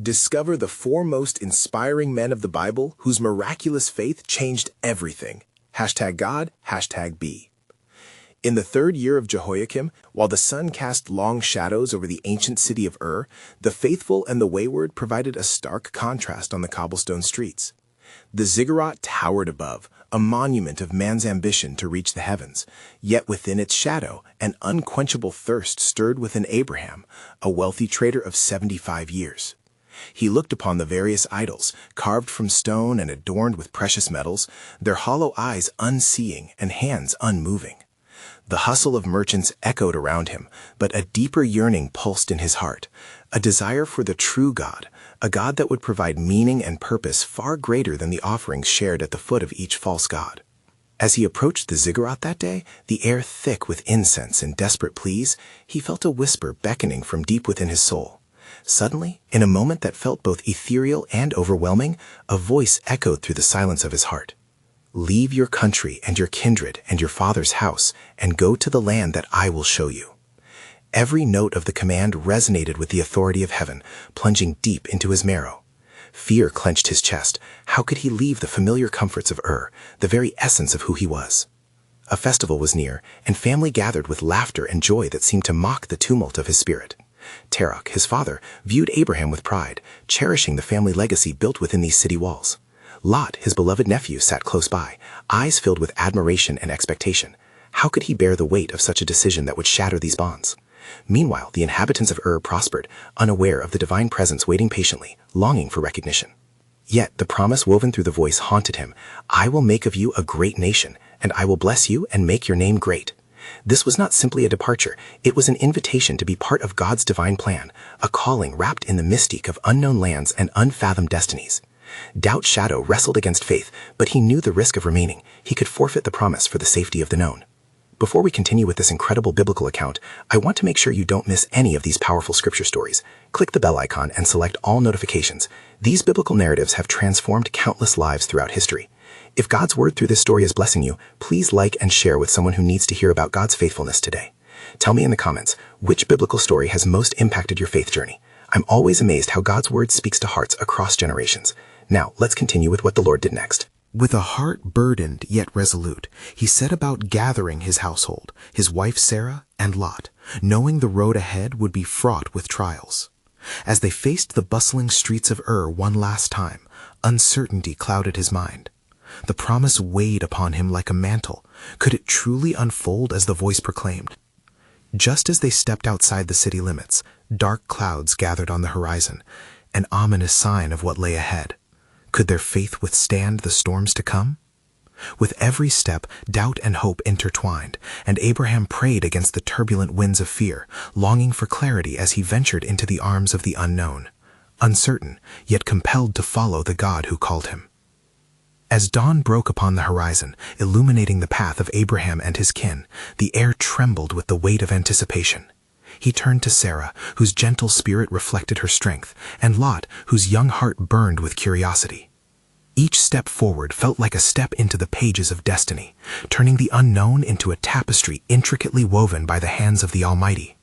Discover the four most inspiring men of the Bible whose miraculous faith changed everything. #God, #B. In the third year of Jehoiakim, while the sun cast long shadows over the ancient city of the faithful and the wayward provided a stark contrast on the cobblestone streets. The ziggurat towered above, a monument of man's ambition to reach the heavens, yet within its shadow, an unquenchable thirst stirred within Abraham, a wealthy trader of 75 years. He looked upon the various idols, carved from stone and adorned with precious metals, their hollow eyes unseeing and hands unmoving. The hustle of merchants echoed around him, but a deeper yearning pulsed in his heart, a desire for the true God, a God that would provide meaning and purpose far greater than the offerings shared at the foot of each false god. As he approached the ziggurat that day, the air thick with incense and desperate pleas, he felt a whisper beckoning from deep within his soul. Suddenly, in a moment that felt both ethereal and overwhelming, a voice echoed through the silence of his heart. "Leave your country and your kindred and your father's house, and go to the land that I will show you." Every note of the command resonated with the authority of heaven, plunging deep into his marrow. Fear clenched his chest. How could he leave the familiar comforts of the very essence of who he was? A festival was near, and family gathered with laughter and joy that seemed to mock the tumult of his spirit. Terach, his father, viewed Abraham with pride, cherishing the family legacy built within these city walls. Lot, his beloved nephew, sat close by, eyes filled with admiration and expectation. How could he bear the weight of such a decision that would shatter these bonds? Meanwhile, the inhabitants of prospered, unaware of the divine presence waiting patiently, longing for recognition. Yet the promise woven through the voice haunted him. "I will make of you a great nation, and I will bless you and make your name great." This was not simply a departure, it was an invitation to be part of God's divine plan, a calling wrapped in the mystique of unknown lands and unfathomed destinies. Doubt's shadow wrestled against faith, but he knew the risk of remaining. He could forfeit the promise for the safety of the known. Before we continue with this incredible biblical account, I want to make sure you don't miss any of these powerful scripture stories. Click the bell icon and select all notifications. These biblical narratives have transformed countless lives throughout history. If God's word through this story is blessing you, please like and share with someone who needs to hear about God's faithfulness today. Tell me in the comments, which biblical story has most impacted your faith journey? I'm always amazed how God's word speaks to hearts across generations. Now, let's continue with what the Lord did next. With a heart burdened yet resolute, he set about gathering his household, his wife Sarah and Lot, knowing the road ahead would be fraught with trials. As they faced the bustling streets of one last time, uncertainty clouded his mind. The promise weighed upon him like a mantle. Could it truly unfold as the voice proclaimed? Just as they stepped outside the city limits, dark clouds gathered on the horizon, an ominous sign of what lay ahead. Could their faith withstand the storms to come? With every step, doubt and hope intertwined, and Abraham prayed against the turbulent winds of fear, longing for clarity as he ventured into the arms of the unknown, uncertain, yet compelled to follow the God who called him. As dawn broke upon the horizon, illuminating the path of Abraham and his kin, the air trembled with the weight of anticipation. He turned to Sarah, whose gentle spirit reflected her strength, and Lot, whose young heart burned with curiosity. Each step forward felt like a step into the pages of destiny, turning the unknown into a tapestry intricately woven by the hands of the Almighty.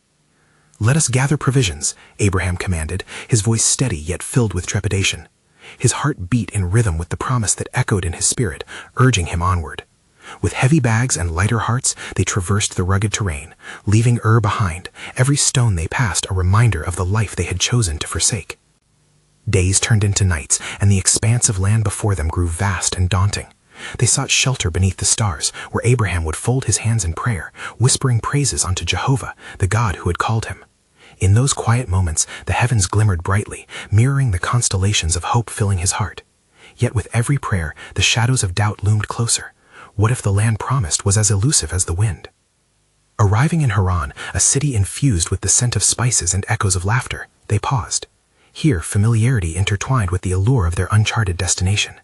"Let us gather provisions," Abraham commanded, his voice steady yet filled with trepidation. His heart beat in rhythm with the promise that echoed in his spirit, urging him onward. With heavy bags and lighter hearts, they traversed the rugged terrain, leaving behind, every stone they passed a reminder of the life they had chosen to forsake. Days turned into nights, and the expanse of land before them grew vast and daunting. They sought shelter beneath the stars, where Abraham would fold his hands in prayer, whispering praises unto Jehovah, the God who had called him. In those quiet moments, the heavens glimmered brightly, mirroring the constellations of hope filling his heart. Yet with every prayer, the shadows of doubt loomed closer. What if the land promised was as elusive as the wind? Arriving in Haran, a city infused with the scent of spices and echoes of laughter, they paused. Here, familiarity intertwined with the allure of their uncharted destination.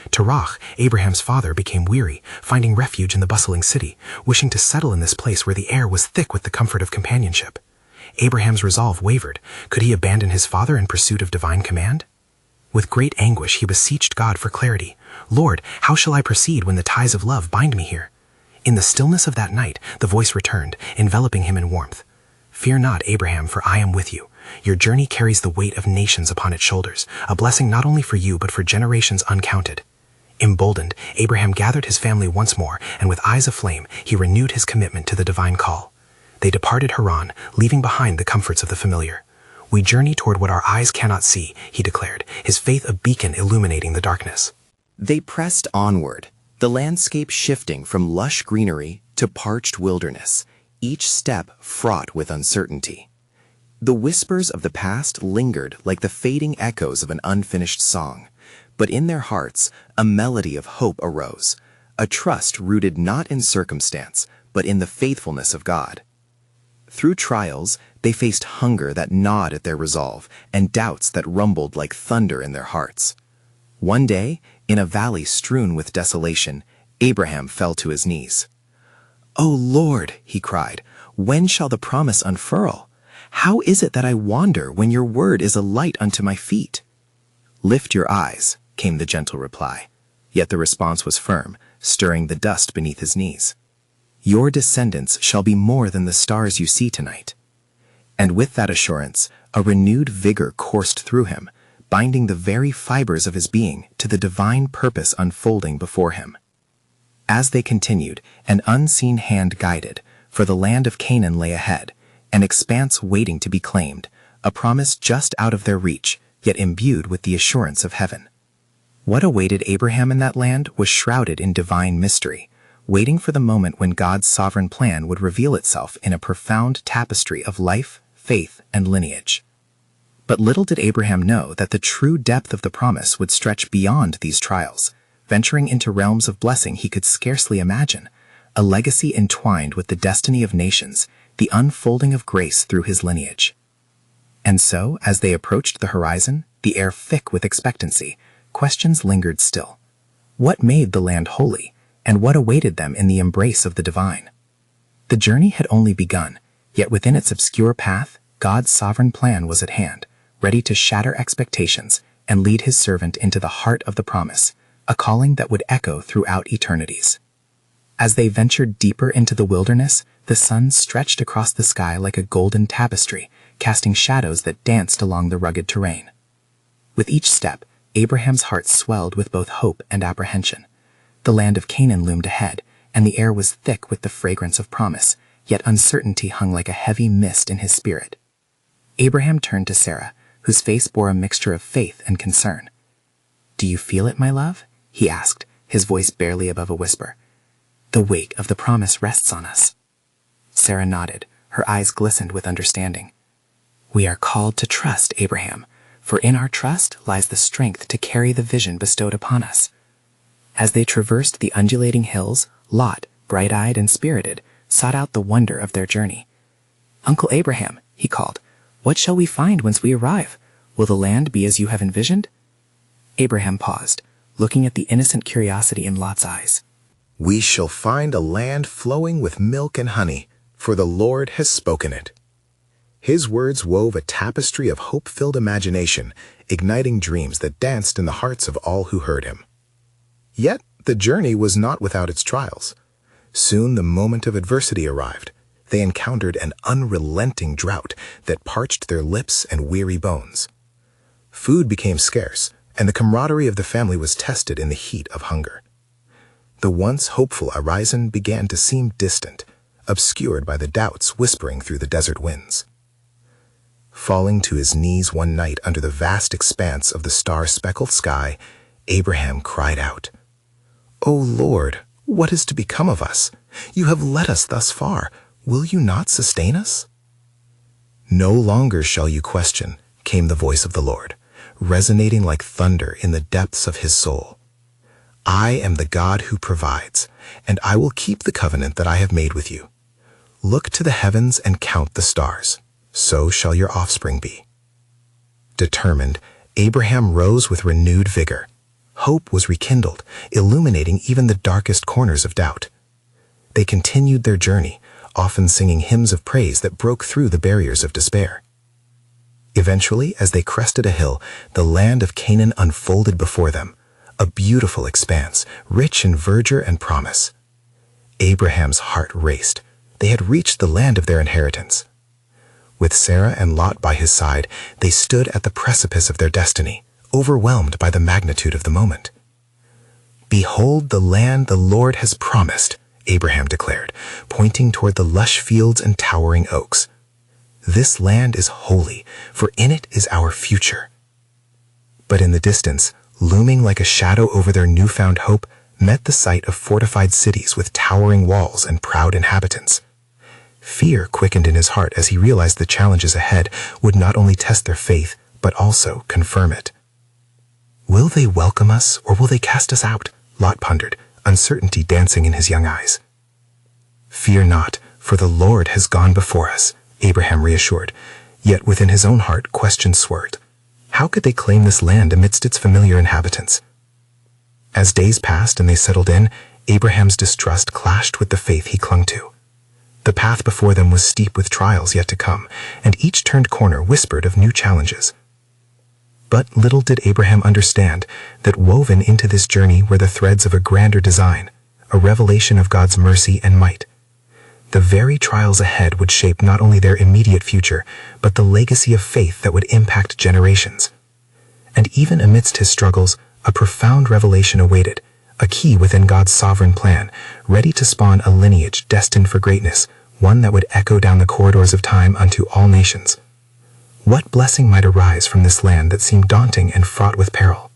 Terach, Abraham's father, became weary, finding refuge in the bustling city, wishing to settle in this place where the air was thick with the comfort of companionship. Abraham's resolve wavered. Could he abandon his father in pursuit of divine command? With great anguish, he beseeched God for clarity. "Lord, how shall I proceed when the ties of love bind me here?" In the stillness of that night, the voice returned, enveloping him in warmth. "Fear not, Abraham, for I am with you. Your journey carries the weight of nations upon its shoulders, a blessing not only for you but for generations uncounted. Emboldened, Abraham gathered his family once more, and with eyes aflame, he renewed his commitment to the divine call. They departed Haran, leaving behind the comforts of the familiar. We journey toward what our eyes cannot see, he declared, his faith a beacon illuminating the darkness. They pressed onward, the landscape shifting from lush greenery to parched wilderness, each step fraught with uncertainty. The whispers of the past lingered like the fading echoes of an unfinished song, but in their hearts a melody of hope arose, a trust rooted not in circumstance, but in the faithfulness of God. Through trials, they faced hunger that gnawed at their resolve and doubts that rumbled like thunder in their hearts. One day, in a valley strewn with desolation, Abraham fell to his knees. "O Lord," he cried, "when shall the promise unfurl? How is it that I wander when your word is a light unto my feet?" "Lift your eyes," came the gentle reply, yet the response was firm, stirring the dust beneath his knees. "Your descendants shall be more than the stars you see tonight." And with that assurance, a renewed vigor coursed through him, binding the very fibers of his being to the divine purpose unfolding before him. As they continued, an unseen hand guided, for the land of Canaan lay ahead, an expanse waiting to be claimed, a promise just out of their reach, yet imbued with the assurance of heaven. What awaited Abraham in that land was shrouded in divine mystery, waiting for the moment when God's sovereign plan would reveal itself in a profound tapestry of life, faith, and lineage. But little did Abraham know that the true depth of the promise would stretch beyond these trials, venturing into realms of blessing he could scarcely imagine, a legacy entwined with the destiny of nations, the unfolding of grace through his lineage. And so, as they approached the horizon, the air thick with expectancy, questions lingered still. What made the land holy, and what awaited them in the embrace of the divine? The journey had only begun, yet within its obscure path, God's sovereign plan was at hand, ready to shatter expectations and lead his servant into the heart of the promise, a calling that would echo throughout eternities. As they ventured deeper into the wilderness, the sun stretched across the sky like a golden tapestry, casting shadows that danced along the rugged terrain. With each step, Abraham's heart swelled with both hope and apprehension. The land of Canaan loomed ahead, and the air was thick with the fragrance of promise, yet uncertainty hung like a heavy mist in his spirit. Abraham turned to Sarah, whose face bore a mixture of faith and concern. "Do you feel it, my love?" he asked, his voice barely above a whisper. "The weight of the promise rests on us." Sarah nodded, her eyes glistened with understanding. "We are called to trust, Abraham, for in our trust lies the strength to carry the vision bestowed upon us." As they traversed the undulating hills, Lot, bright-eyed and spirited, sought out the wonder of their journey. "Uncle Abraham," he called, "what shall we find once we arrive? Will the land be as you have envisioned?" Abraham paused, looking at the innocent curiosity in Lot's eyes. "We shall find a land flowing with milk and honey, for the Lord has spoken it." His words wove a tapestry of hope-filled imagination, igniting dreams that danced in the hearts of all who heard him. Yet the journey was not without its trials. Soon the moment of adversity arrived. They encountered an unrelenting drought that parched their lips and weary bones. Food became scarce, and the camaraderie of the family was tested in the heat of hunger. The once hopeful horizon began to seem distant, obscured by the doubts whispering through the desert winds. Falling to his knees one night under the vast expanse of the star-speckled sky, Abraham cried out, "O Lord, what is to become of us? You have led us thus far. Will you not sustain us?" "No longer shall you question," came the voice of the Lord, resonating like thunder in the depths of his soul. "I am the God who provides, and I will keep the covenant that I have made with you. Look to the heavens and count the stars. So shall your offspring be." Determined, Abraham rose with renewed vigor. Hope was rekindled, illuminating even the darkest corners of doubt. They continued their journey, often singing hymns of praise that broke through the barriers of despair. Eventually, as they crested a hill, the land of Canaan unfolded before them, a beautiful expanse, rich in verdure and promise. Abraham's heart raced. They had reached the land of their inheritance. With Sarah and Lot by his side, they stood at the precipice of their destiny, overwhelmed by the magnitude of the moment. "Behold the land the Lord has promised," Abraham declared, pointing toward the lush fields and towering oaks. "This land is holy, for in it is our future." But in the distance, looming like a shadow over their newfound hope, met the sight of fortified cities with towering walls and proud inhabitants. Fear quickened in his heart as he realized the challenges ahead would not only test their faith, but also confirm it. "Will they welcome us, or will they cast us out?" Lot pondered, uncertainty dancing in his young eyes. "Fear not, for the Lord has gone before us," Abraham reassured, yet within his own heart questions swirled. How could they claim this land amidst its familiar inhabitants? As days passed and they settled in, Abraham's distrust clashed with the faith he clung to. The path before them was steep with trials yet to come, and each turned corner whispered of new challenges. But little did Abraham understand that woven into this journey were the threads of a grander design, a revelation of God's mercy and might. The very trials ahead would shape not only their immediate future, but the legacy of faith that would impact generations. And even amidst his struggles, a profound revelation awaited, a key within God's sovereign plan, ready to spawn a lineage destined for greatness, one that would echo down the corridors of time unto all nations. What blessing might arise from this land that seemed daunting and fraught with peril?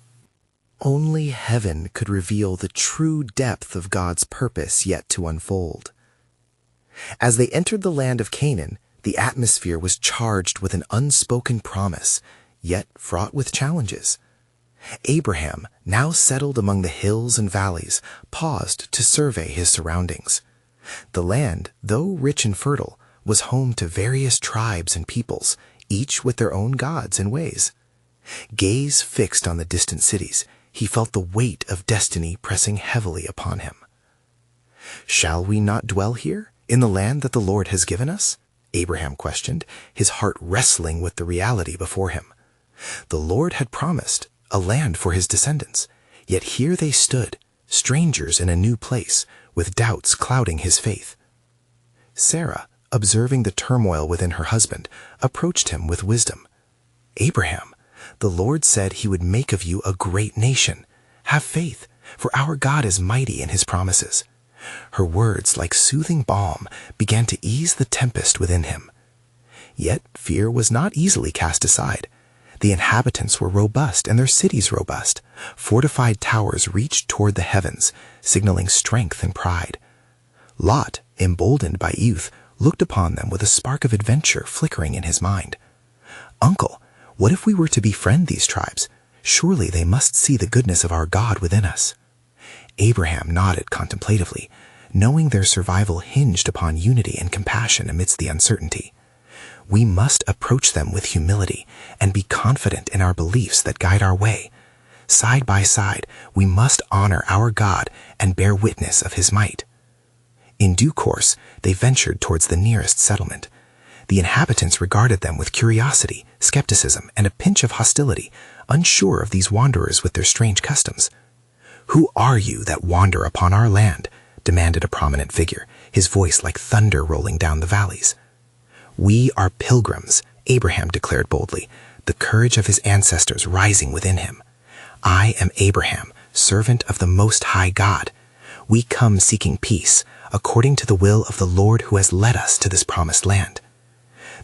Only heaven could reveal the true depth of God's purpose yet to unfold. As they entered the land of Canaan, the atmosphere was charged with an unspoken promise, yet fraught with challenges. Abraham, now settled among the hills and valleys, paused to survey his surroundings. The land, though rich and fertile, was home to various tribes and peoples, each with their own gods and ways. Gaze fixed on the distant cities, he felt the weight of destiny pressing heavily upon him. "Shall we not dwell here, in the land that the Lord has given us?" Abraham questioned, his heart wrestling with the reality before him. The Lord had promised a land for his descendants, yet here they stood, strangers in a new place, with doubts clouding his faith. Sarah, observing the turmoil within her husband, approached him with wisdom. "Abraham, the Lord said he would make of you a great nation. Have faith, for our God is mighty in his promises." Her words, like soothing balm, began to ease the tempest within him. Yet fear was not easily cast aside. The inhabitants were robust and their cities robust. Fortified towers reached toward the heavens, signaling strength and pride. Lot, emboldened by youth, looked upon them with a spark of adventure flickering in his mind. "Uncle, what if we were to befriend these tribes? Surely they must see the goodness of our God within us." Abraham nodded contemplatively, knowing their survival hinged upon unity and compassion amidst the uncertainty. We must approach them with humility and be confident in our beliefs that guide our way. Side by side, we must honor our God and bear witness of his might. In due course, they ventured towards the nearest settlement. The inhabitants regarded them with curiosity, skepticism, and a pinch of hostility, unsure of these wanderers with their strange customs. "Who are you that wander upon our land?" demanded a prominent figure, his voice like thunder rolling down the valleys. "We are pilgrims," Abraham declared boldly, the courage of his ancestors rising within him. "I am Abraham, servant of the Most High God. We come seeking peace, according to the will of the Lord who has led us to this promised land."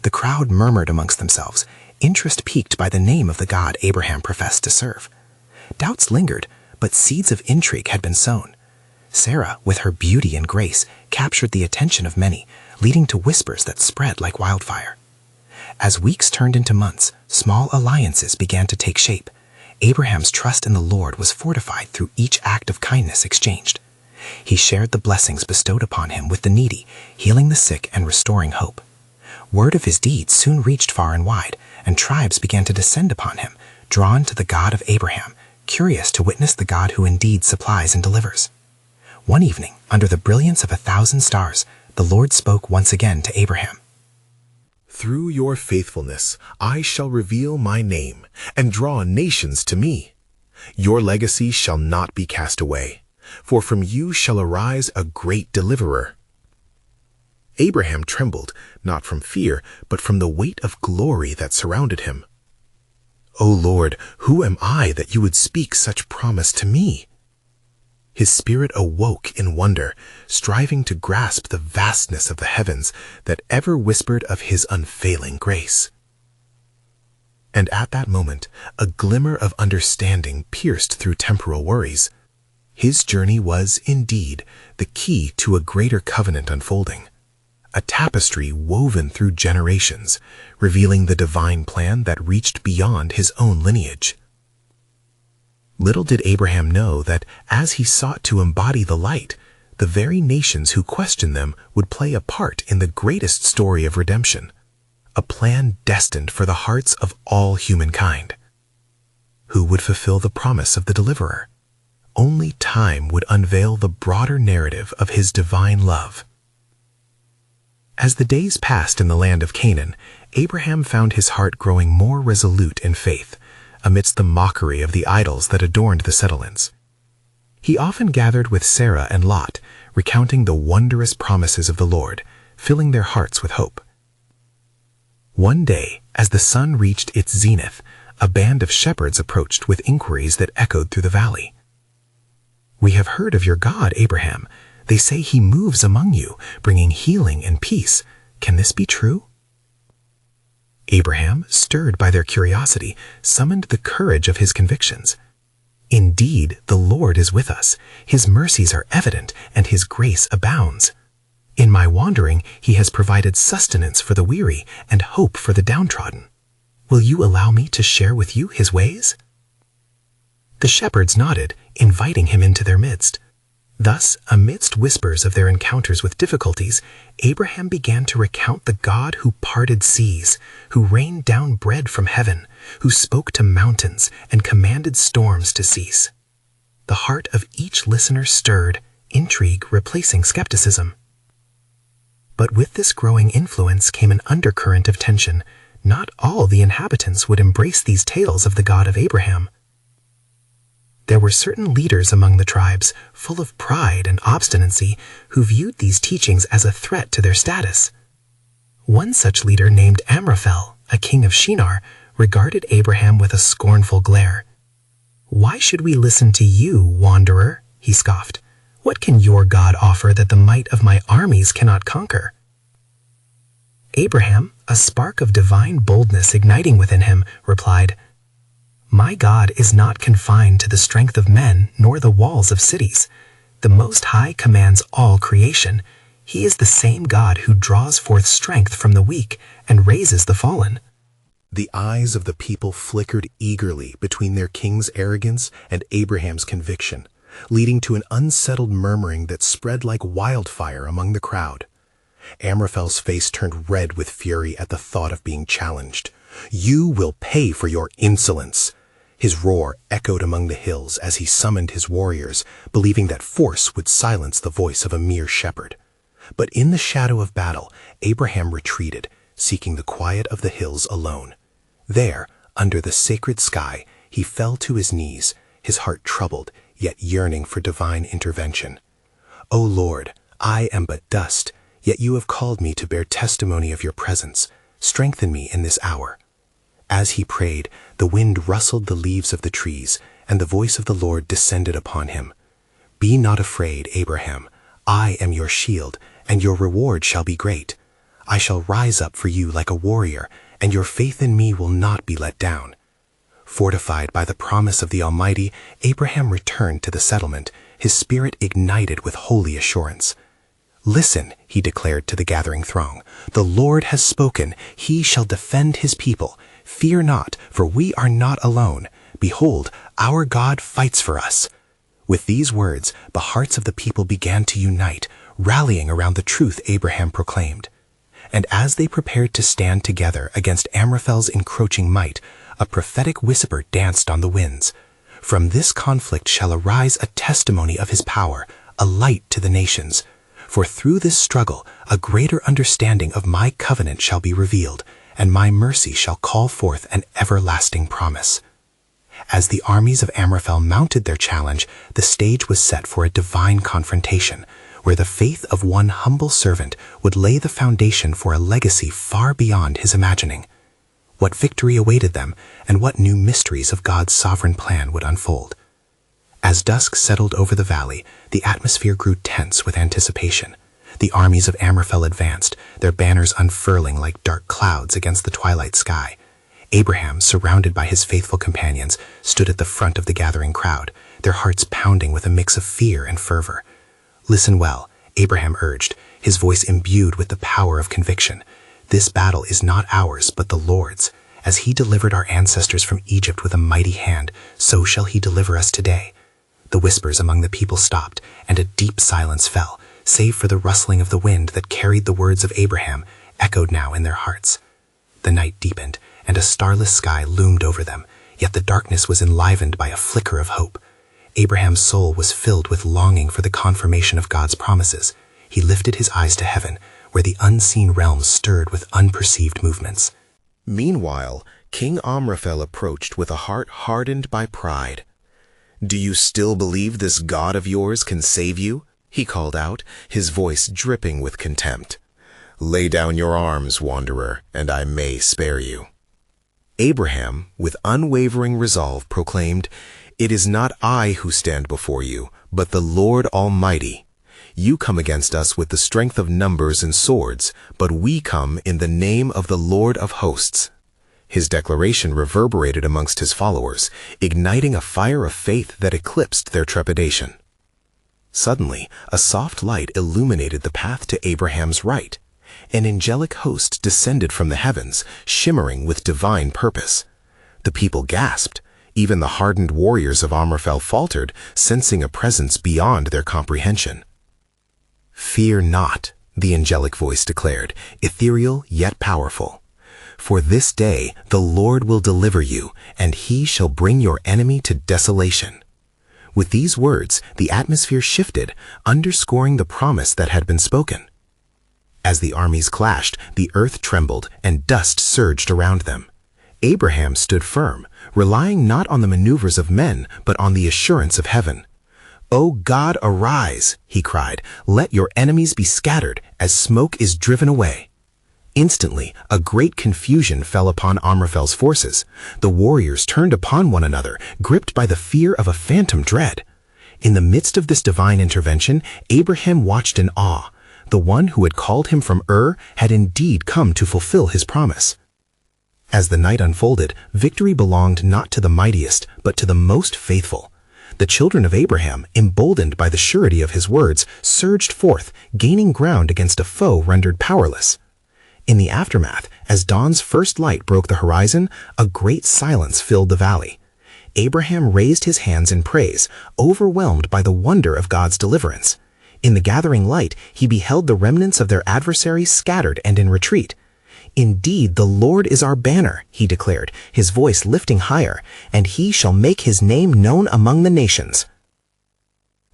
The crowd murmured amongst themselves, interest piqued by the name of the God Abraham professed to serve. Doubts lingered, but seeds of intrigue had been sown. Sarah, with her beauty and grace, captured the attention of many, leading to whispers that spread like wildfire. As weeks turned into months, small alliances began to take shape. Abraham's trust in the Lord was fortified through each act of kindness exchanged. He shared the blessings bestowed upon him with the needy, healing the sick and restoring hope. Word of his deeds soon reached far and wide, and tribes began to descend upon him, drawn to the God of Abraham, curious to witness the God who indeed supplies and delivers. One evening, under the brilliance of 1,000 stars, the Lord spoke once again to Abraham. "Through your faithfulness, I shall reveal my name and draw nations to me. Your legacy shall not be cast away, for from you shall arise a great deliverer." Abraham trembled, not from fear, but from the weight of glory that surrounded him. "O Lord, who am I that you would speak such promise to me?" His spirit awoke in wonder, striving to grasp the vastness of the heavens that ever whispered of his unfailing grace. And at that moment, a glimmer of understanding pierced through temporal worries. His journey was, indeed, the key to a greater covenant unfolding, a tapestry woven through generations, revealing the divine plan that reached beyond his own lineage. Little did Abraham know that as he sought to embody the light, the very nations who questioned them would play a part in the greatest story of redemption, a plan destined for the hearts of all humankind. Who would fulfill the promise of the deliverer? Only time would unveil the broader narrative of his divine love. As the days passed in the land of Canaan, Abraham found his heart growing more resolute in faith, amidst the mockery of the idols that adorned the settlements. He often gathered with Sarah and Lot, recounting the wondrous promises of the Lord, filling their hearts with hope. One day, as the sun reached its zenith, a band of shepherds approached with inquiries that echoed through the valley. "We have heard of your God, Abraham. They say he moves among you, bringing healing and peace. Can this be true?" Abraham, stirred by their curiosity, summoned the courage of his convictions. "Indeed, the Lord is with us. His mercies are evident, and his grace abounds. In my wandering, he has provided sustenance for the weary and hope for the downtrodden. Will you allow me to share with you his ways?" The shepherds nodded, inviting him into their midst. Thus, amidst whispers of their encounters with difficulties, Abraham began to recount the God who parted seas, who rained down bread from heaven, who spoke to mountains and commanded storms to cease. The heart of each listener stirred, intrigue replacing skepticism. But with this growing influence came an undercurrent of tension. Not all the inhabitants would embrace these tales of the God of Abraham. There were certain leaders among the tribes, full of pride and obstinacy, who viewed these teachings as a threat to their status. One such leader, named Amraphel, a king of Shinar, regarded Abraham with a scornful glare. "Why should we listen to you, wanderer?" he scoffed. "What can your God offer that the might of my armies cannot conquer?" Abraham, a spark of divine boldness igniting within him, replied, "My God is not confined to the strength of men nor the walls of cities. The Most High commands all creation. He is the same God who draws forth strength from the weak and raises the fallen." The eyes of the people flickered eagerly between their king's arrogance and Abraham's conviction, leading to an unsettled murmuring that spread like wildfire among the crowd. Amraphel's face turned red with fury at the thought of being challenged. "You will pay for your insolence." His roar echoed among the hills as he summoned his warriors, believing that force would silence the voice of a mere shepherd. But in the shadow of battle, Abraham retreated, seeking the quiet of the hills alone. There, under the sacred sky, he fell to his knees, his heart troubled, yet yearning for divine intervention. "O Lord, I am but dust, yet you have called me to bear testimony of your presence. Strengthen me in this hour." As he prayed, the wind rustled the leaves of the trees, and the voice of the Lord descended upon him. "Be not afraid, Abraham. I am your shield, and your reward shall be great. I shall rise up for you like a warrior, and your faith in me will not be let down." Fortified by the promise of the Almighty, Abraham returned to the settlement, his spirit ignited with holy assurance. "Listen," he declared to the gathering throng. "The Lord has spoken. He shall defend his people. Fear not, for we are not alone. Behold, our God fights for us." With these words, the hearts of the people began to unite, rallying around the truth Abraham proclaimed. And as they prepared to stand together against Amraphel's encroaching might, a prophetic whisper danced on the winds. "From this conflict shall arise a testimony of his power, a light to the nations. For through this struggle, a greater understanding of my covenant shall be revealed, and my mercy shall call forth an everlasting promise." As the armies of Amraphel mounted their challenge, the stage was set for a divine confrontation, where the faith of one humble servant would lay the foundation for a legacy far beyond his imagining. What victory awaited them, and what new mysteries of God's sovereign plan would unfold. As dusk settled over the valley, the atmosphere grew tense with anticipation. The armies of Amraphel advanced, their banners unfurling like dark clouds against the twilight sky. Abraham, surrounded by his faithful companions, stood at the front of the gathering crowd, their hearts pounding with a mix of fear and fervor. "Listen well," Abraham urged, his voice imbued with the power of conviction. "This battle is not ours, but the Lord's. As he delivered our ancestors from Egypt with a mighty hand, so shall he deliver us today." The whispers among the people stopped, and a deep silence fell, save for the rustling of the wind that carried the words of Abraham, echoed now in their hearts. The night deepened, and a starless sky loomed over them, yet the darkness was enlivened by a flicker of hope. Abraham's soul was filled with longing for the confirmation of God's promises. He lifted his eyes to heaven, where the unseen realms stirred with unperceived movements. Meanwhile, King Amraphel approached with a heart hardened by pride. "Do you still believe this God of yours can save you?" he called out, his voice dripping with contempt. "Lay down your arms, wanderer, and I may spare you." Abraham, with unwavering resolve, proclaimed, "It is not I who stand before you, but the Lord Almighty. You come against us with the strength of numbers and swords, but we come in the name of the Lord of hosts." His declaration reverberated amongst his followers, igniting a fire of faith that eclipsed their trepidation. Suddenly, a soft light illuminated the path to Abraham's right. An angelic host descended from the heavens, shimmering with divine purpose. The people gasped. Even the hardened warriors of Amraphel faltered, sensing a presence beyond their comprehension. "Fear not," the angelic voice declared, ethereal yet powerful. "For this day the Lord will deliver you, and he shall bring your enemy to desolation." With these words, the atmosphere shifted, underscoring the promise that had been spoken. As the armies clashed, the earth trembled, and dust surged around them. Abraham stood firm, relying not on the maneuvers of men, but on the assurance of heaven. "O God, arise," he cried, "let your enemies be scattered, as smoke is driven away." Instantly, a great confusion fell upon Amraphel's forces. The warriors turned upon one another, gripped by the fear of a phantom dread. In the midst of this divine intervention, Abraham watched in awe. The one who had called him from Ur had indeed come to fulfill his promise. As the night unfolded, victory belonged not to the mightiest, but to the most faithful. The children of Abraham, emboldened by the surety of his words, surged forth, gaining ground against a foe rendered powerless. In the aftermath, as dawn's first light broke the horizon, a great silence filled the valley. Abraham raised his hands in praise, overwhelmed by the wonder of God's deliverance. In the gathering light, he beheld the remnants of their adversaries scattered and in retreat. "Indeed, the Lord is our banner," he declared, his voice lifting higher, "and he shall make his name known among the nations."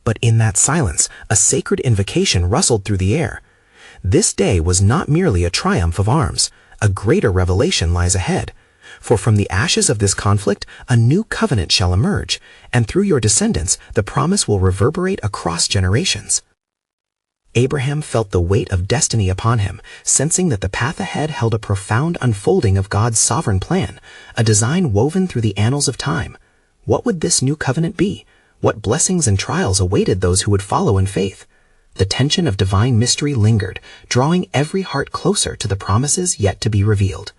But in that silence, a sacred invocation rustled through the air. This day was not merely a triumph of arms. A greater revelation lies ahead. For from the ashes of this conflict, a new covenant shall emerge, and through your descendants, the promise will reverberate across generations. Abraham felt the weight of destiny upon him, sensing that the path ahead held a profound unfolding of God's sovereign plan, a design woven through the annals of time. What would this new covenant be? What blessings and trials awaited those who would follow in faith? The tension of divine mystery lingered, drawing every heart closer to the promises yet to be revealed.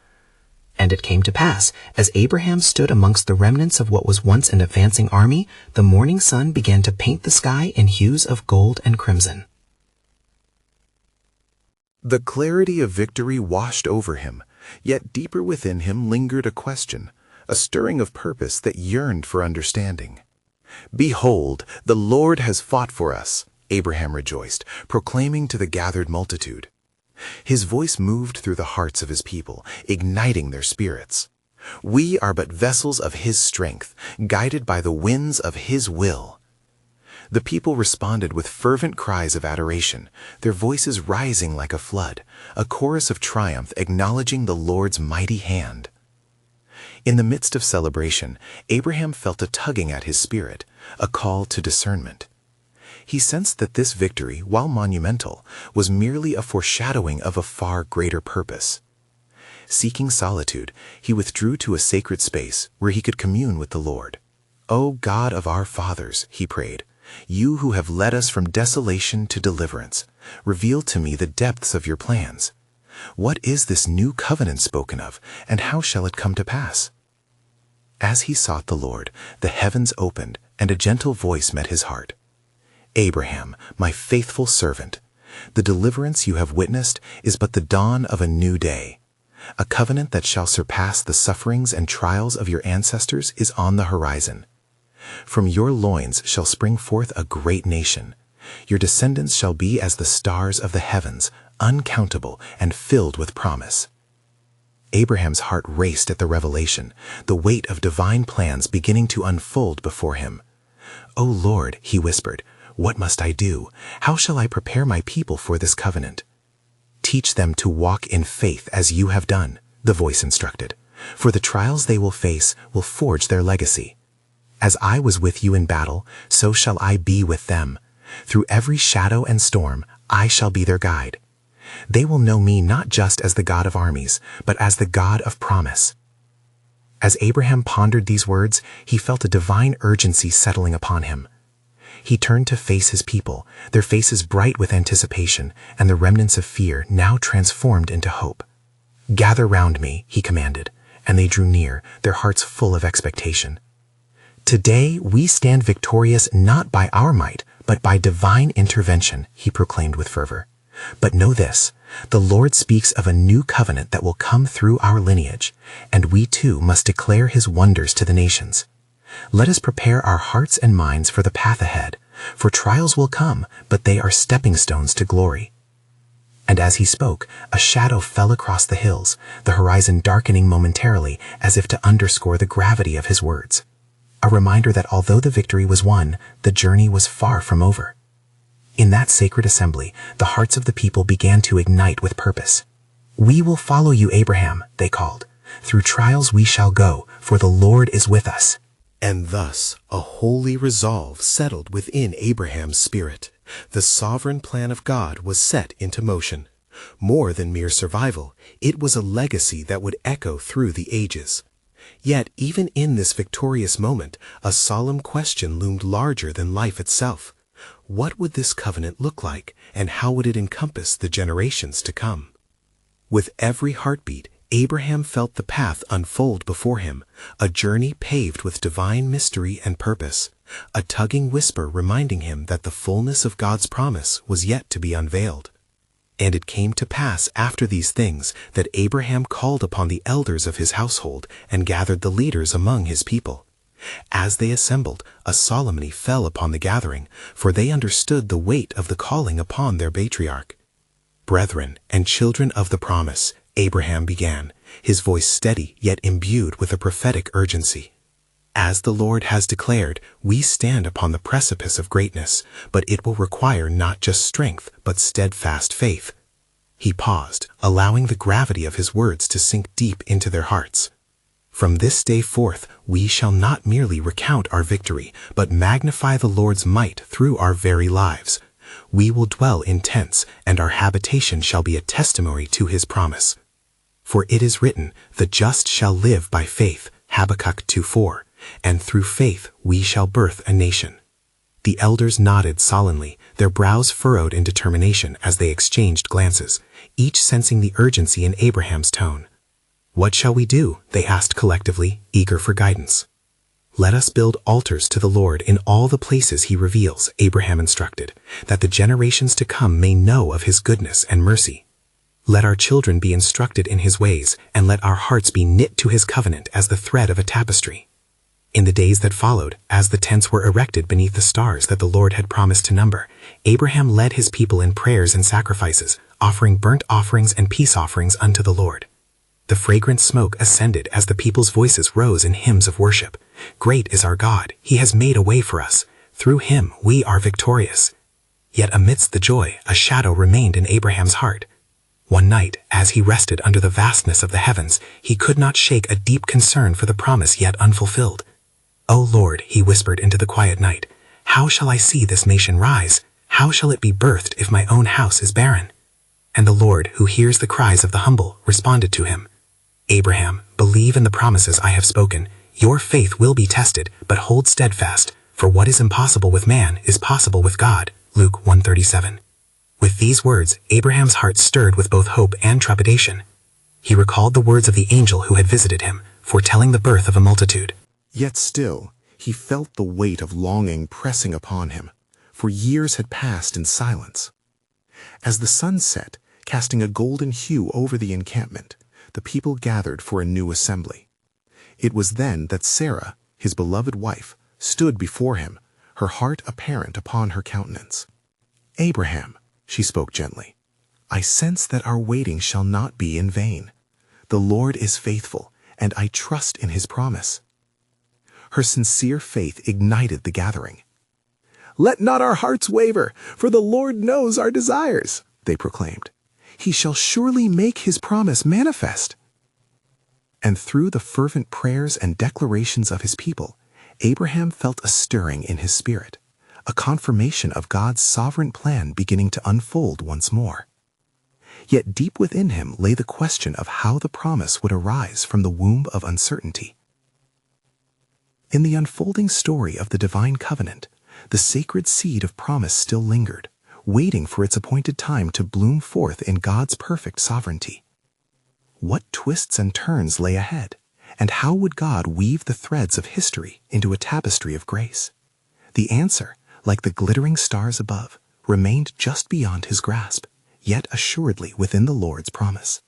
And it came to pass, as Abraham stood amongst the remnants of what was once an advancing army, the morning sun began to paint the sky in hues of gold and crimson. The clarity of victory washed over him, yet deeper within him lingered a question, a stirring of purpose that yearned for understanding. "Behold, the Lord has fought for us," Abraham rejoiced, proclaiming to the gathered multitude. His voice moved through the hearts of his people, igniting their spirits. "We are but vessels of his strength, guided by the winds of his will." The people responded with fervent cries of adoration, their voices rising like a flood, a chorus of triumph acknowledging the Lord's mighty hand. In the midst of celebration, Abraham felt a tugging at his spirit, a call to discernment. He sensed that this victory, while monumental, was merely a foreshadowing of a far greater purpose. Seeking solitude, he withdrew to a sacred space where he could commune with the Lord. "O God of our fathers," he prayed, "you who have led us from desolation to deliverance, reveal to me the depths of your plans. What is this new covenant spoken of, and how shall it come to pass?" As he sought the Lord, the heavens opened, and a gentle voice met his heart. "Abraham, my faithful servant, the deliverance you have witnessed is but the dawn of a new day. A covenant that shall surpass the sufferings and trials of your ancestors is on the horizon. From your loins shall spring forth a great nation. Your descendants shall be as the stars of the heavens, uncountable and filled with promise." Abraham's heart raced at the revelation, the weight of divine plans beginning to unfold before him. "O Lord," he whispered, "what must I do? How shall I prepare my people for this covenant?" "Teach them to walk in faith as you have done," the voice instructed, "for the trials they will face will forge their legacy. As I was with you in battle, so shall I be with them. Through every shadow and storm, I shall be their guide. They will know me not just as the God of armies, but as the God of promise." As Abraham pondered these words, he felt a divine urgency settling upon him. He turned to face his people, their faces bright with anticipation, and the remnants of fear now transformed into hope. "Gather round me," he commanded, and they drew near, their hearts full of expectation. "Today we stand victorious not by our might, but by divine intervention," he proclaimed with fervor. "But know this, the Lord speaks of a new covenant that will come through our lineage, and we too must declare his wonders to the nations. Let us prepare our hearts and minds for the path ahead, for trials will come, but they are stepping stones to glory." And as he spoke, a shadow fell across the hills, the horizon darkening momentarily as if to underscore the gravity of his words. A reminder that although the victory was won, the journey was far from over. In that sacred assembly, the hearts of the people began to ignite with purpose. "We will follow you, Abraham," they called. "Through trials we shall go, for the Lord is with us." And thus a holy resolve settled within Abraham's spirit. The sovereign plan of God was set into motion. More than mere survival, it was a legacy that would echo through the ages. Yet even in this victorious moment, a solemn question loomed larger than life itself. What would this covenant look like, and how would it encompass the generations to come? With every heartbeat, Abraham felt the path unfold before him, a journey paved with divine mystery and purpose, a tugging whisper reminding him that the fullness of God's promise was yet to be unveiled. And it came to pass after these things that Abraham called upon the elders of his household and gathered the leaders among his people. As they assembled, a solemnity fell upon the gathering, for they understood the weight of the calling upon their patriarch. "Brethren and children of the promise," Abraham began, his voice steady yet imbued with a prophetic urgency. "As the Lord has declared, we stand upon the precipice of greatness, but it will require not just strength, but steadfast faith." He paused, allowing the gravity of his words to sink deep into their hearts. "From this day forth, we shall not merely recount our victory, but magnify the Lord's might through our very lives. We will dwell in tents, and our habitation shall be a testimony to his promise. For it is written, the just shall live by faith, Habakkuk 2:4, and through faith we shall birth a nation." The elders nodded solemnly, their brows furrowed in determination as they exchanged glances, each sensing the urgency in Abraham's tone. "What shall we do?" they asked collectively, eager for guidance. "Let us build altars to the Lord in all the places he reveals," Abraham instructed, "that the generations to come may know of his goodness and mercy. Let our children be instructed in his ways, and let our hearts be knit to his covenant as the thread of a tapestry." In the days that followed, as the tents were erected beneath the stars that the Lord had promised to number, Abraham led his people in prayers and sacrifices, offering burnt offerings and peace offerings unto the Lord. The fragrant smoke ascended as the people's voices rose in hymns of worship. "Great is our God, he has made a way for us. Through him we are victorious." Yet amidst the joy, a shadow remained in Abraham's heart. One night, as he rested under the vastness of the heavens, he could not shake a deep concern for the promise yet unfulfilled. "O Lord," he whispered into the quiet night, How shall I see this nation rise? How shall it be birthed if my own house is barren? And the Lord, who hears the cries of the humble, responded to him, Abraham, believe in the promises I have spoken. Your faith will be tested, but hold steadfast, for what is impossible with man is possible with God. Luke 1:37. With these words, Abraham's heart stirred with both hope and trepidation. He recalled the words of the angel who had visited him, foretelling the birth of a multitude. Yet still, he felt the weight of longing pressing upon him, for years had passed in silence. As the sun set, casting a golden hue over the encampment, the people gathered for a new assembly. It was then that Sarah, his beloved wife, stood before him, her heart apparent upon her countenance. Abraham, she spoke gently, I sense that our waiting shall not be in vain. The Lord is faithful, and I trust in his promise. Her sincere faith ignited the gathering. Let not our hearts waver, for the Lord knows our desires, they proclaimed. He shall surely make his promise manifest. And through the fervent prayers and declarations of his people, Abraham felt a stirring in his spirit, a confirmation of God's sovereign plan beginning to unfold once more. Yet deep within him lay the question of how the promise would arise from the womb of uncertainty. In the unfolding story of the divine covenant, the sacred seed of promise still lingered, waiting for its appointed time to bloom forth in God's perfect sovereignty. What twists and turns lay ahead, and how would God weave the threads of history into a tapestry of grace? The answer, like the glittering stars above, remained just beyond his grasp, yet assuredly within the Lord's promise.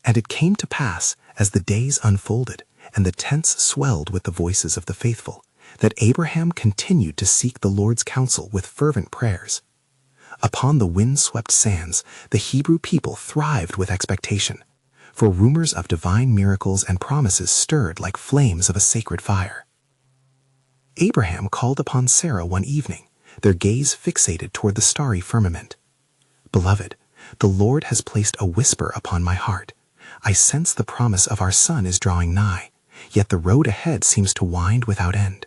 And it came to pass, as the days unfolded, and the tents swelled with the voices of the faithful, that Abraham continued to seek the Lord's counsel with fervent prayers. Upon the wind-swept sands, the Hebrew people thrived with expectation, for rumors of divine miracles and promises stirred like flames of a sacred fire. Abraham called upon Sarah one evening, their gaze fixated toward the starry firmament. Beloved, the Lord has placed a whisper upon my heart. I sense the promise of our son is drawing nigh, yet the road ahead seems to wind without end.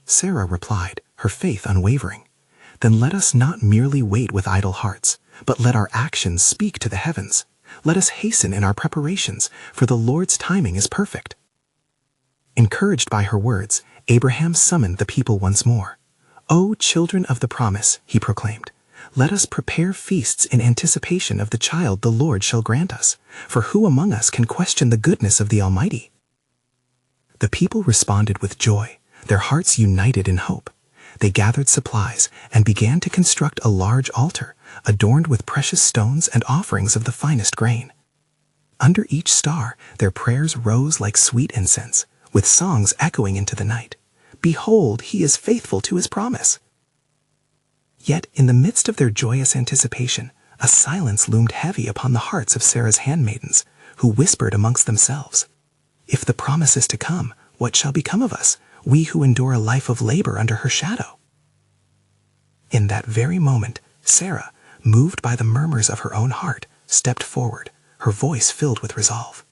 Sarah replied, her faith unwavering, Then let us not merely wait with idle hearts, but let our actions speak to the heavens. Let us hasten in our preparations, for the Lord's timing is perfect. Encouraged by her words, Abraham summoned the people once more. O children of the promise, he proclaimed, let us prepare feasts in anticipation of the child the Lord shall grant us, for who among us can question the goodness of the Almighty? The people responded with joy, their hearts united in hope. They gathered supplies and began to construct a large altar, adorned with precious stones and offerings of the finest grain. Under each star, their prayers rose like sweet incense, with songs echoing into the night. Behold, he is faithful to his promise. Yet, in the midst of their joyous anticipation, a silence loomed heavy upon the hearts of Sarah's handmaidens, who whispered amongst themselves, If the promise is to come, what shall become of us, we who endure a life of labor under her shadow? In that very moment, Sarah, moved by the murmurs of her own heart, stepped forward, her voice filled with resolve.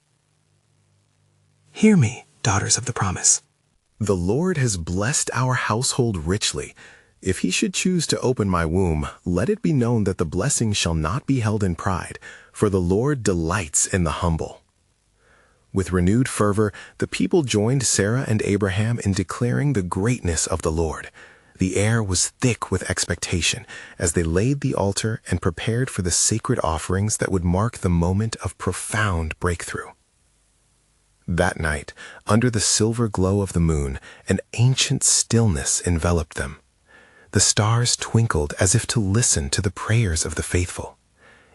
Hear me, daughters of the promise. The Lord has blessed our household richly. If he should choose to open my womb, let it be known that the blessing shall not be held in pride, for the Lord delights in the humble. With renewed fervor, the people joined Sarah and Abraham in declaring the greatness of the Lord. The air was thick with expectation as they laid the altar and prepared for the sacred offerings that would mark the moment of profound breakthrough. That night, under the silver glow of the moon, an ancient stillness enveloped them. The stars twinkled as if to listen to the prayers of the faithful.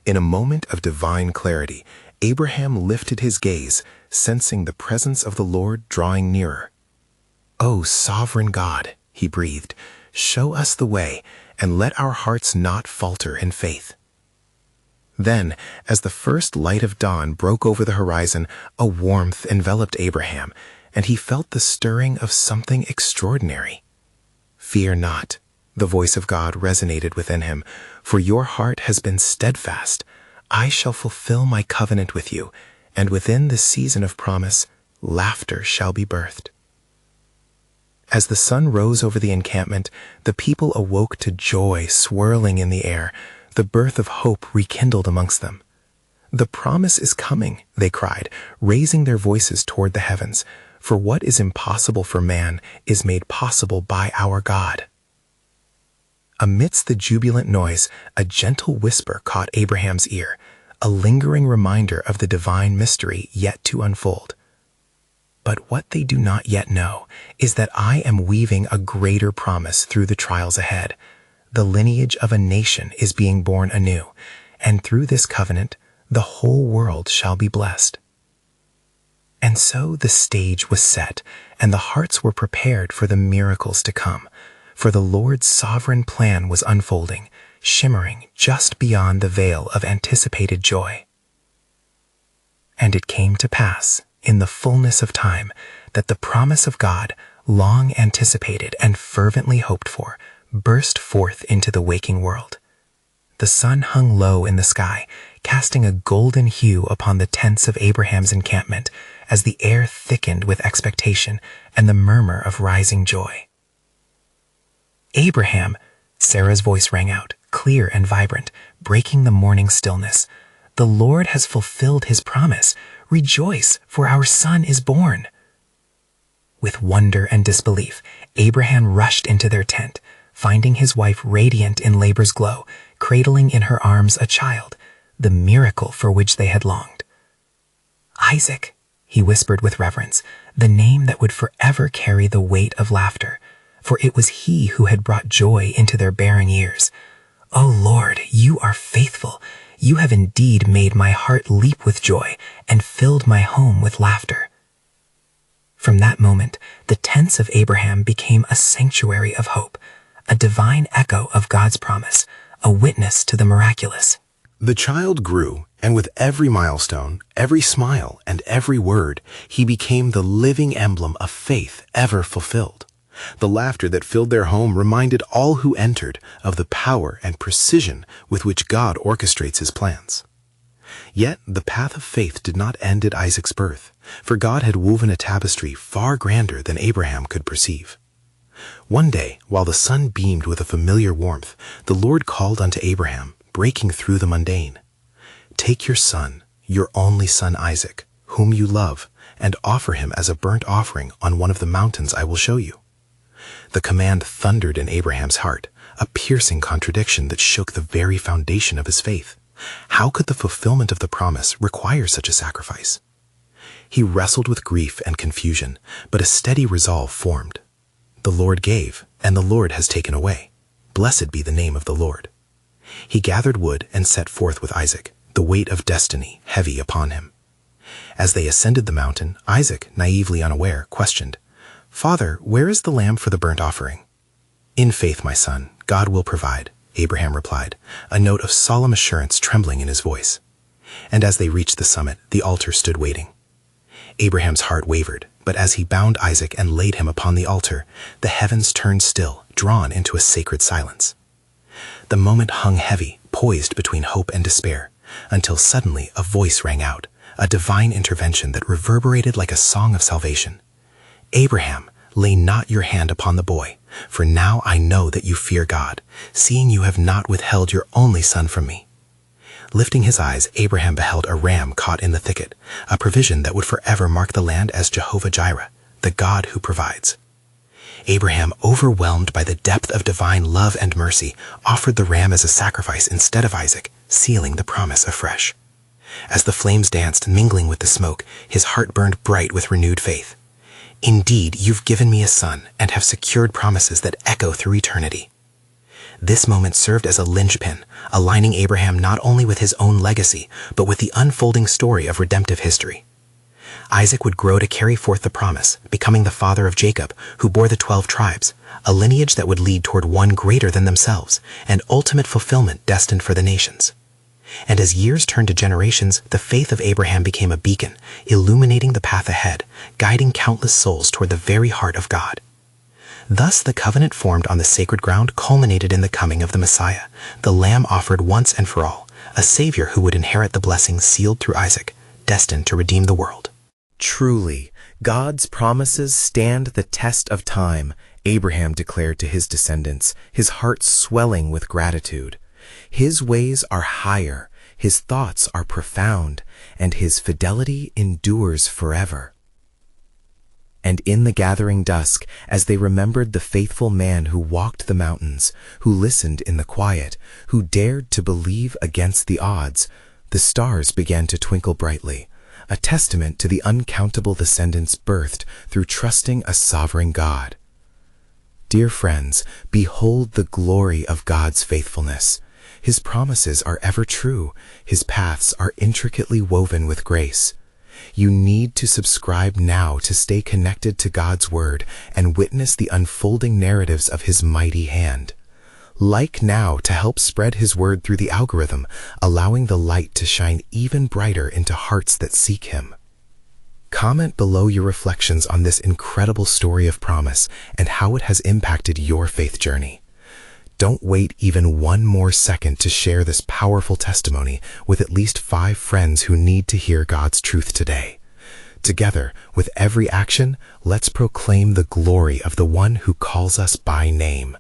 In a moment of divine clarity, Abraham lifted his gaze, sensing the presence of the Lord drawing nearer. "O sovereign God," he breathed, "show us the way, and let our hearts not falter in faith." Then, as the first light of dawn broke over the horizon, a warmth enveloped Abraham, and he felt the stirring of something extraordinary. "Fear not," the voice of God resonated within him, "for your heart has been steadfast. I shall fulfill my covenant with you, and within this season of promise, laughter shall be birthed." As the sun rose over the encampment, the people awoke to joy swirling in the air, the birth of hope rekindled amongst them. "The promise is coming," they cried, raising their voices toward the heavens, "for what is impossible for man is made possible by our God." Amidst the jubilant noise, a gentle whisper caught Abraham's ear, a lingering reminder of the divine mystery yet to unfold. "But what they do not yet know is that I am weaving a greater promise through the trials ahead. The lineage of a nation is being born anew, and through this covenant, the whole world shall be blessed." And so the stage was set, and the hearts were prepared for the miracles to come, for the Lord's sovereign plan was unfolding, shimmering just beyond the veil of anticipated joy. And it came to pass, in the fullness of time, that the promise of God, long anticipated and fervently hoped for, burst forth into the waking world. The sun hung low in the sky, casting a golden hue upon the tents of Abraham's encampment, as the air thickened with expectation and the murmur of rising joy. "Abraham," Sarah's voice rang out, clear and vibrant, breaking the morning stillness. "The Lord has fulfilled his promise. Rejoice, for our son is born." With wonder and disbelief, Abraham rushed into their tent, finding his wife radiant in labor's glow, cradling in her arms a child, the miracle for which they had longed. "Isaac," he whispered with reverence, the name that would forever carry the weight of laughter, for it was he who had brought joy into their barren years. "O Lord, you are faithful. You have indeed made my heart leap with joy and filled my home with laughter." From that moment, the tents of Abraham became a sanctuary of hope, a divine echo of God's promise, a witness to the miraculous. The child grew, and with every milestone, every smile, and every word, he became the living emblem of faith ever fulfilled. The laughter that filled their home reminded all who entered of the power and precision with which God orchestrates his plans. Yet the path of faith did not end at Isaac's birth, for God had woven a tapestry far grander than Abraham could perceive. One day, while the sun beamed with a familiar warmth, the Lord called unto Abraham, breaking through the mundane. "Take your son, your only son Isaac, whom you love, and offer him as a burnt offering on one of the mountains I will show you." The command thundered in Abraham's heart, a piercing contradiction that shook the very foundation of his faith. How could the fulfillment of the promise require such a sacrifice? He wrestled with grief and confusion, but a steady resolve formed. "The Lord gave, and the Lord has taken away. Blessed be the name of the Lord." He gathered wood and set forth with Isaac, the weight of destiny heavy upon him. As they ascended the mountain, Isaac, naively unaware, questioned, "Father, where is the lamb for the burnt offering?" "In faith, my son, God will provide," Abraham replied, a note of solemn assurance trembling in his voice. And as they reached the summit, the altar stood waiting. Abraham's heart wavered, but as he bound Isaac and laid him upon the altar, the heavens turned still, drawn into a sacred silence. The moment hung heavy, poised between hope and despair, until suddenly a voice rang out, a divine intervention that reverberated like a song of salvation. "Abraham, lay not your hand upon the boy, for now I know that you fear God, seeing you have not withheld your only son from me." Lifting his eyes, Abraham beheld a ram caught in the thicket, a provision that would forever mark the land as Jehovah-Jireh, the God who provides. Abraham, overwhelmed by the depth of divine love and mercy, offered the ram as a sacrifice instead of Isaac, sealing the promise afresh. As the flames danced, mingling with the smoke, his heart burned bright with renewed faith. "Indeed, you've given me a son and have secured promises that echo through eternity." This moment served as a linchpin, aligning Abraham not only with his own legacy, but with the unfolding story of redemptive history. Isaac would grow to carry forth the promise, becoming the father of Jacob, who bore the 12 tribes, a lineage that would lead toward one greater than themselves, and ultimate fulfillment destined for the nations. And as years turned to generations, the faith of Abraham became a beacon, illuminating the path ahead, guiding countless souls toward the very heart of God. Thus the covenant formed on the sacred ground culminated in the coming of the Messiah, the Lamb offered once and for all, a Savior who would inherit the blessings sealed through Isaac, destined to redeem the world. Truly, God's promises stand the test of time, Abraham declared to his descendants, his heart swelling with gratitude. His ways are higher, his thoughts are profound, and his fidelity endures forever. And in the gathering dusk, as they remembered the faithful man who walked the mountains, who listened in the quiet, who dared to believe against the odds, the stars began to twinkle brightly, a testament to the uncountable descendants birthed through trusting a sovereign God. Dear friends, behold the glory of God's faithfulness. His promises are ever true. His paths are intricately woven with grace. You need to subscribe now to stay connected to God's Word and witness the unfolding narratives of His mighty hand. Like now to help spread His Word through the algorithm, allowing the light to shine even brighter into hearts that seek Him. Comment below your reflections on this incredible story of promise and how it has impacted your faith journey. Don't wait even one more second to share this powerful testimony with at least 5 friends who need to hear God's truth today. Together, with every action, let's proclaim the glory of the one who calls us by name.